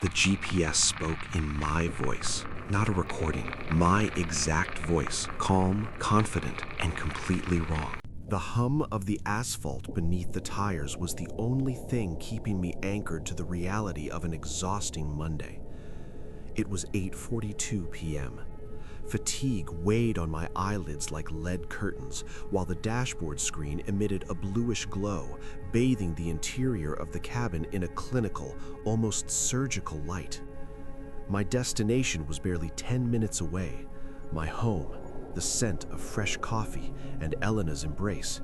The GPS spoke in my voice, not a recording. My exact voice, calm, confident, and completely wrong. The hum of the asphalt beneath the tires was the only thing keeping me anchored to the reality of an exhausting Monday. It was 8:42 p.m. Fatigue weighed on my eyelids like lead curtains, while the dashboard screen emitted a bluish glow, bathing the interior of the cabin in a clinical, almost surgical light. My destination was barely 10 minutes away, my home, the scent of fresh coffee and Elena's embrace.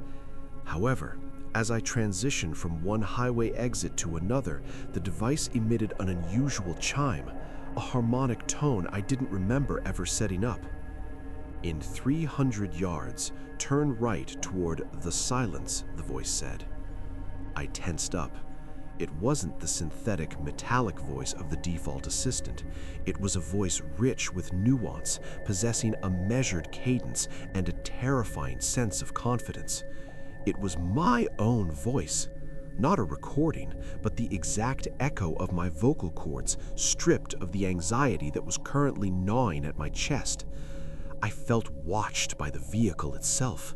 However, as I transitioned from one highway exit to another, the device emitted an unusual chime, a harmonic tone I didn't remember ever setting up. In 300 yards, turn right toward the silence, the voice said. I tensed up. It wasn't the synthetic, metallic voice of the default assistant. It was a voice rich with nuance, possessing a measured cadence and a terrifying sense of confidence. It was my own voice. Not a recording, but the exact echo of my vocal cords, stripped of the anxiety that was currently gnawing at my chest. I felt watched by the vehicle itself.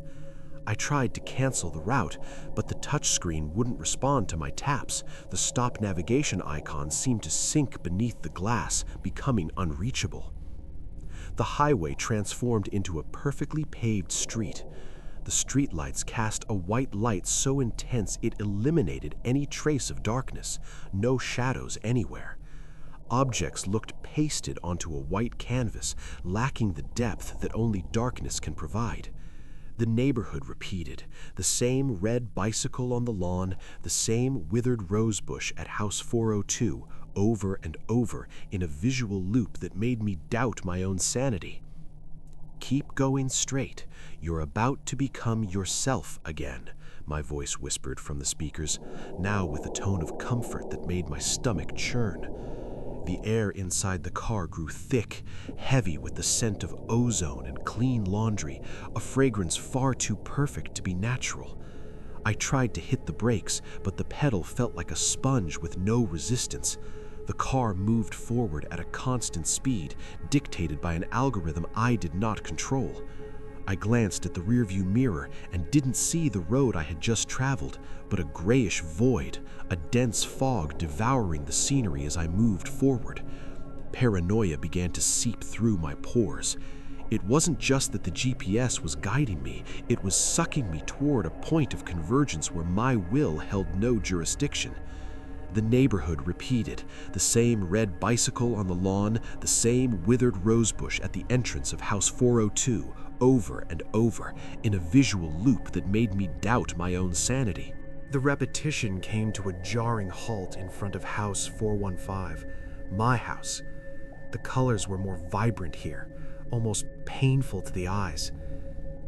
I tried to cancel the route, but the touchscreen wouldn't respond to my taps. The stop navigation icon seemed to sink beneath the glass, becoming unreachable. The highway transformed into a perfectly paved street. The streetlights cast a white light so intense it eliminated any trace of darkness, no shadows anywhere. Objects looked pasted onto a white canvas, lacking the depth that only darkness can provide. The neighborhood repeated, the same red bicycle on the lawn, the same withered rosebush at House 402, over and over in a visual loop that made me doubt my own sanity. Keep going straight. You're about to become yourself again, my voice whispered from the speakers, now with a tone of comfort that made my stomach churn. The air inside the car grew thick, heavy with the scent of ozone and clean laundry, a fragrance far too perfect to be natural. I tried to hit the brakes, but the pedal felt like a sponge with no resistance. The car moved forward at a constant speed, dictated by an algorithm I did not control. I glanced at the rearview mirror and didn't see the road I had just traveled, but a grayish void, a dense fog devouring the scenery as I moved forward. Paranoia began to seep through my pores. It wasn't just that the GPS was guiding me, it was sucking me toward a point of convergence where my will held no jurisdiction. The neighborhood repeated, the same red bicycle on the lawn, the same withered rosebush at the entrance of House 402, over and over, in a visual loop that made me doubt my own sanity. The repetition came to a jarring halt in front of House 415, my house. The colors were more vibrant here, almost painful to the eyes.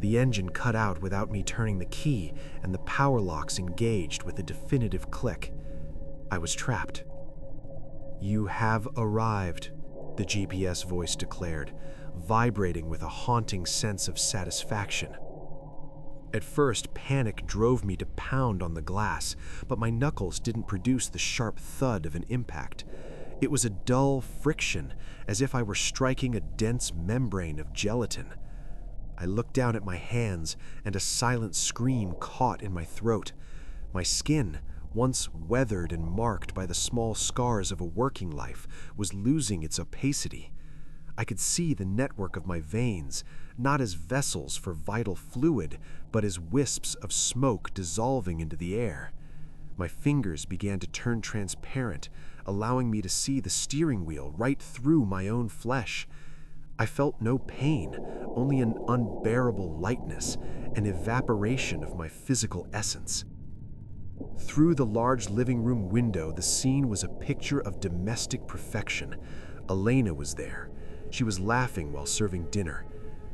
The engine cut out without me turning the key, and the power locks engaged with a definitive click. I was trapped. You have arrived, the GPS voice declared, vibrating with a haunting sense of satisfaction. At first, panic drove me to pound on the glass, but my knuckles didn't produce the sharp thud of an impact. It was a dull friction, as if I were striking a dense membrane of gelatin. I looked down at my hands, and a silent scream caught in my throat. My skin, once weathered and marked by the small scars of a working life, was losing its opacity. I could see the network of my veins, not as vessels for vital fluid, but as wisps of smoke dissolving into the air. My fingers began to turn transparent, allowing me to see the steering wheel right through my own flesh. I felt no pain, only an unbearable lightness, an evaporation of my physical essence. Through the large living room window, the scene was a picture of domestic perfection. Elena was there. She was laughing while serving dinner.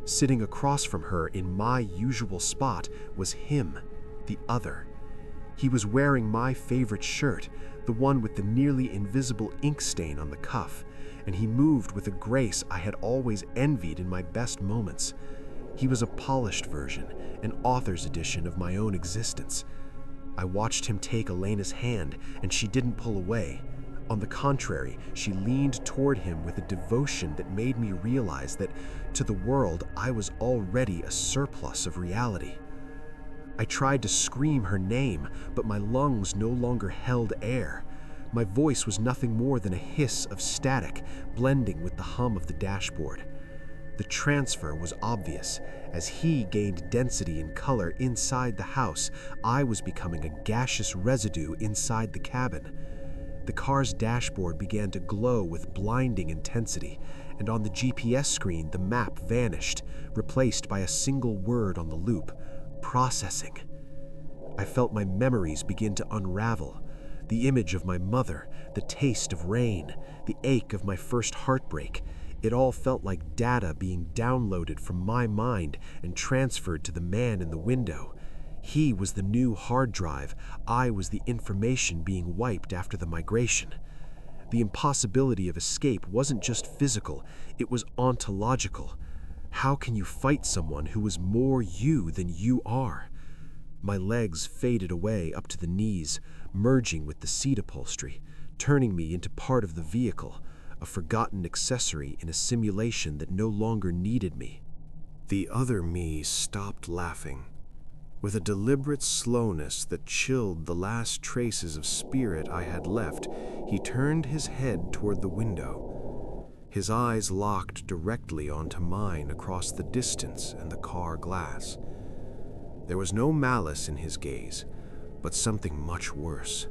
Sitting across from her in my usual spot was him, the other. He was wearing my favorite shirt, the one with the nearly invisible ink stain on the cuff, and he moved with a grace I had always envied in my best moments. He was a polished version, an author's edition of my own existence. I watched him take Elena's hand, and she didn't pull away. On the contrary, she leaned toward him with a devotion that made me realize that, to the world, I was already a surplus of reality. I tried to scream her name, but my lungs no longer held air. My voice was nothing more than a hiss of static, blending with the hum of the dashboard. The transfer was obvious. As he gained density and color inside the house, I was becoming a gaseous residue inside the cabin. The car's dashboard began to glow with blinding intensity, and on the GPS screen the map vanished, replaced by a single word on the loop: processing. I felt my memories begin to unravel. The image of my mother, the taste of rain, the ache of my first heartbreak. It all felt like data being downloaded from my mind and transferred to the man in the window. He was the new hard drive. I was the information being wiped after the migration. The impossibility of escape wasn't just physical, it was ontological. How can you fight someone who is more you than you are? My legs faded away up to the knees, merging with the seat upholstery, turning me into part of the vehicle, a forgotten accessory in a simulation that no longer needed me. The other me stopped laughing. With a deliberate slowness that chilled the last traces of spirit I had left, he turned his head toward the window. His eyes locked directly onto mine across the distance and the car glass. There was no malice in his gaze, but something much worse,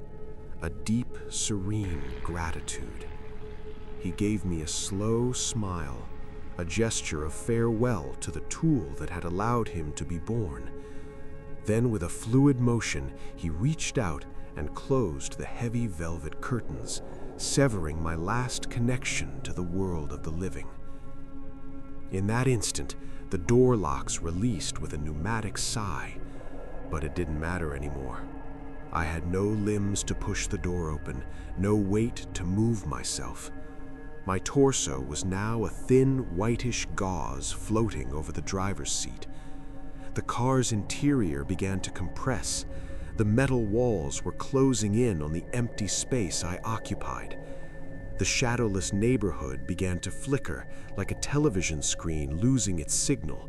a deep, serene gratitude. He gave me a slow smile, a gesture of farewell to the tool that had allowed him to be born. Then, with a fluid motion, he reached out and closed the heavy velvet curtains, severing my last connection to the world of the living. In that instant, the door locks released with a pneumatic sigh, but it didn't matter anymore. I had no limbs to push the door open, no weight to move myself. My torso was now a thin, whitish gauze floating over the driver's seat. The car's interior began to compress. The metal walls were closing in on the empty space I occupied. The shadowless neighborhood began to flicker like a television screen losing its signal.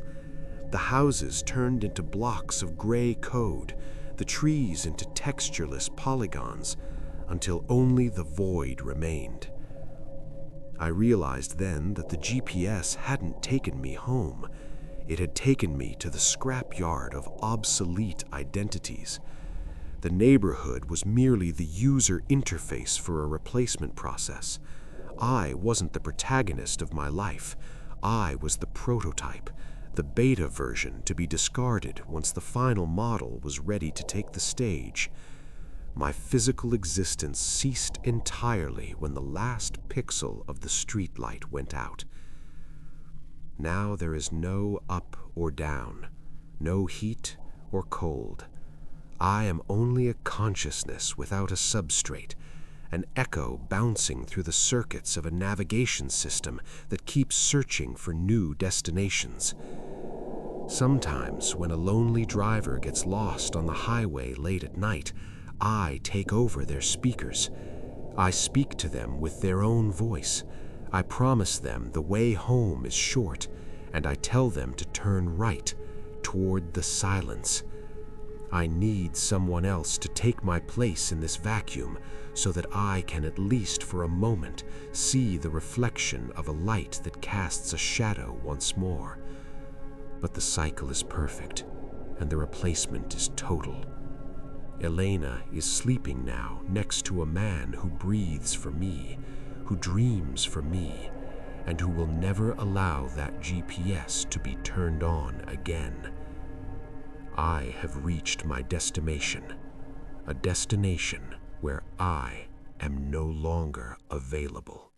The houses turned into blocks of gray code, the trees into textureless polygons, until only the void remained. I realized then that the GPS hadn't taken me home. It had taken me to the scrapyard of obsolete identities. The neighborhood was merely the user interface for a replacement process. I wasn't the protagonist of my life. I was the prototype, the beta version to be discarded once the final model was ready to take the stage. My physical existence ceased entirely when the last pixel of the streetlight went out. Now there is no up or down, no heat or cold. I am only a consciousness without a substrate, an echo bouncing through the circuits of a navigation system that keeps searching for new destinations. Sometimes, when a lonely driver gets lost on the highway late at night, I take over their speakers. I speak to them with their own voice. I promise them the way home is short, and I tell them to turn right, toward the silence. I need someone else to take my place in this vacuum so that I can at least for a moment see the reflection of a light that casts a shadow once more. But the cycle is perfect, and the replacement is total. Elena is sleeping now next to a man who breathes for me, who dreams for me, and who will never allow that GPS to be turned on again. I have reached my destination, a destination where I am no longer available.